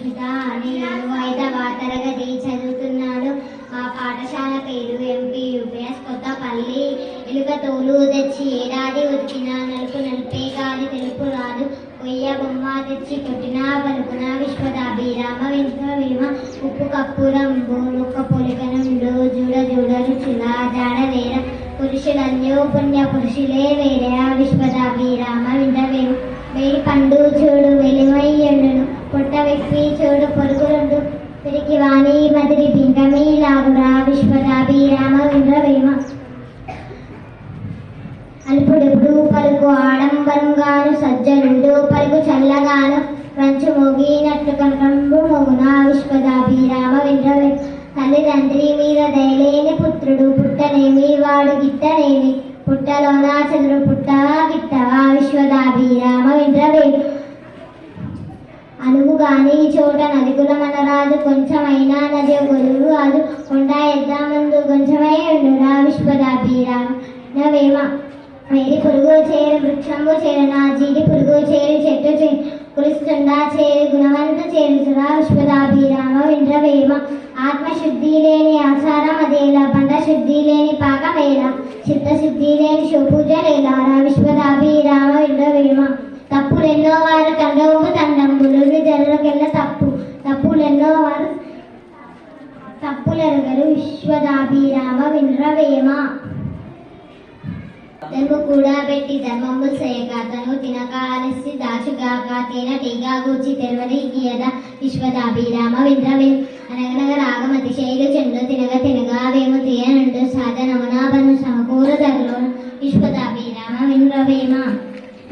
రక్షిత. నేను 5వ తరగతి చదువుతున్నాను. మా పాఠశాల పేరు ఎంపీయూపీఎస్ కొత్తపల్లి. ఎలుక తోలు తెచ్చి ఏడాది ఉతికిన, నలుపు నలిపే గాలి తెలుపు రాదు. కొయ్య బొమ్మ తెచ్చి కొట్టిన, పలుకున విశ్వదాభిరామ విశ్వవేమ. ఉప్పు కప్పు రంగు ముక్క పొలికనుండు, జూడ జూడ రుచుల జాడలేర. పురుషులన్యో పుణ్య పురుషులే వేరే, విశ్వదాభిరామ విందవేమ. వేడి పండు చూడు వెలిమయ్యండును, పొట్ట వెక్కి చూడు పొరుగులుండు. తిరిగి వాణి మదిరి పింకమీ లాగురా, విశ్వదాభిరామ వింద్రవేమ. అల్పుడెప్పుడు పలుకు ఆడంబరంగాను, సజ్జనుడు పలుకు చల్లగాను. రంచు మోగినట్లు కంఠంబు మోగున, విశ్వదాభిరామ వింద్రవేమ. తల్లిదండ్రి మీద దయలేని పుత్రుడు పుట్టనేమి, వాడు గిట్టనేమి. పుట్టలోన చంద్రుడు పుట్ట గిట్టవా, విశ్వదాభిరామ వింద్రవేమ. అనువుగాని చోట నదికుల మనరాదు, కొంచెమైనా నది గొలువు కాదు. కొండ ఎద్దామందు కొంచెమై ఉండురా, విశ్వదాభిరామ వేమ. వేడి పురుగు చేరు వృక్షంబు చేరునా, జీడి పురుగు చేరు చెట్టు చేరు. కులుస్తుండా చేరు గుణవంతు చేరుచురా, విశ్వదాభిరామ వింద్రవేమ. ఆత్మశుద్ధి లేని ఆచారం అదేలా, పంట శుద్ధి లేని పాకమేలా. చిత్తశుద్ధి లేని శివపూజలేలారా, విశ్వదాభిరామ వింద్రవేమ. తప్పులెన్నో వారు తండవు తండంబులు, జరులకెళ్ళ తప్పులెన్నో వారు తప్పులెరగరు, విశ్వదాభిరామ వింద్రవేమ. ధర్ము కూడా పెట్టి ధర్మంబు చేయక, తను తినకాలసి దాచుగాక. తేనెటీగా గూర్చి తెరవని గీయద, విశ్వదాభిరామ వింద్రవేమ. అనగనగ రాగమతి శైలు చెండు, తినగ తినగా వేము తీయనుండు. సాధనమునాభను సమకూర ధరలోను, విశ్వదాభిరామ వింద్రవేమ.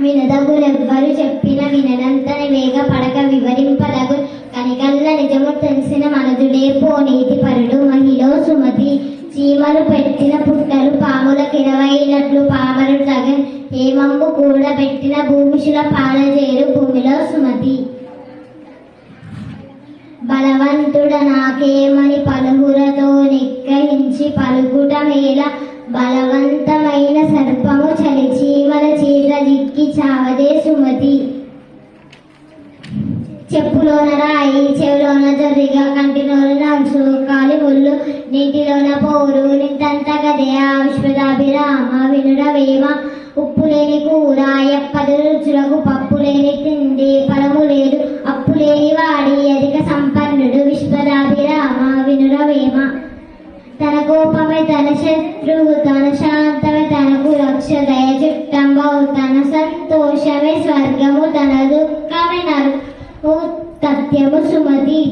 వినదగునెవ్వరు చెప్పిన విననంతని వేగ పడక వివరింపదగు. కనికల్ల నిజము తెలిసిన మనదుడే పోనీతి పరుడు, మహిళ సుమతి. చీమలు పెట్టిన పుట్టలు పాములకు 20 పామరుడు తగన్. హేమంబు కూడా పెట్టిన భూమిషుల పాలజేరు, భూమిలో సుమతి. బలవంతుడ నాకేమని పలుగురతో నిక్కహించి పలుకుట మేల. బలవంతమైన సర్పము చలి చీమల చీర జిక్కి చావదే సుమతి. చెప్పులోన రాయి చెవిలోన జొర్రిగా, కంటిలోన నలుసు కాలి ముళ్ళు. నీటిలోన పోరు నింతంత గదయా, విశ్వదాభిరామ వినురవేమ. ఉప్పు లేని కూర ఎప్పదు రుచులకు, పప్పు లేని తిండి ఫలము లేదు. అప్పు లేని వాడి అధిక సంపన్నుడు, విశ్వదాభిరామ వినురవేమ. తన కోపమే తన శత్రువు, తన శాంతమే తనకు రక్ష. దయ చుట్టంబవు తన సంతోషమే స్వర్గము, తన దుఃఖమే నరకము తథ్యము సుమతి.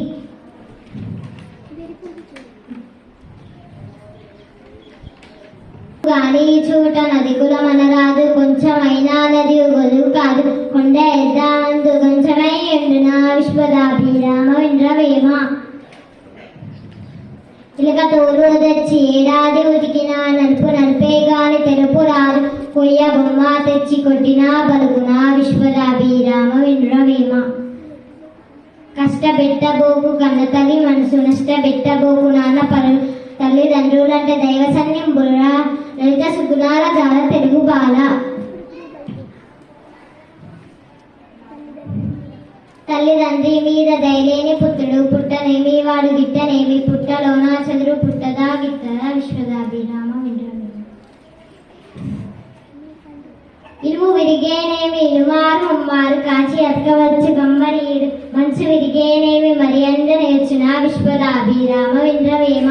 గాని చోట నదికుల మనరాదు, కొంచెమైనా నది గొలువు కాదు. కొండ ఎద్దామందు కొంచెమై ఎండునా, విశ్వదాభిరామ వింద్రవేమ. ఇలక తోలు తెచ్చి ఏడాది ఉతికిన, నలుపు నలిపే గాలి తెలుపు రాదు. కొయ్య బొమ్మ తెచ్చి కొట్టిన, పలుకున విశ్వదాభిరామ వింద్రవేమ. కష్టపెట్టబోకు కన్న తల్లి మనసు, నష్టపెట్టబోకు నాన్న పరులు. తల్లిదండ్రులంటే దైవ సన్నింబురా, లలిత సుగుణాల జాల తెలుగు బాల. తల్లిదండ్రి మీద దయలేని పుత్రుడు పుట్టనేమి, వాడు గిట్టనేమి. పుట్టలోన చంద్రుడు పుట్టదా గిట్టదా, విశ్వదాభిరామ వింద్రవేమ. ఇనుము విరిగేనేమి ఇనుమారు ముమ్మారు, కాచి అతకవచ్చు గమ్మనీయుడు. మనసు విరిగేనేమి మరి అంద నేర్చున, విశ్వదాభిరామ వింద్రవేమ.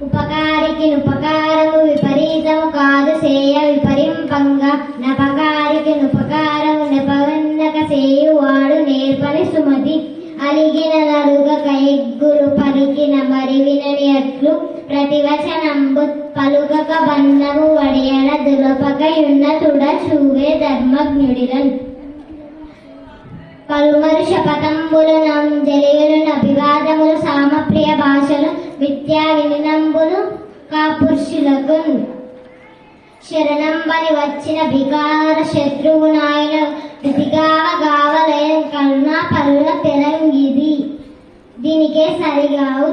ఉపకారికి నుపకారము విపరీతము కాదు సేయ, విపరింపంగా. నపకారికి నుపకారము నెపవెందక సేయువాడు, నేర్పని సుమతి. అలిగిన నలుగ కైగ్గురు పలికిన మరి వినని అట్లు. ప్రతివచనంబు పలుకక బంధము వడియన, దులపకయున్న తుడ చూవే ధర్మజ్ఞుడిలన్. పలుమరు శపథంబులు నంజలియులు, అభివాదములు సామప్రియ భాషలు. విద్యా వినినంబులు కాపురుషులకు, శరణంబని వచ్చిన వికార శత్రువు నాయన. ప్రతిగావ గావలయం కరుణ పరుల తెరంగిది, దీనికే సరిగావు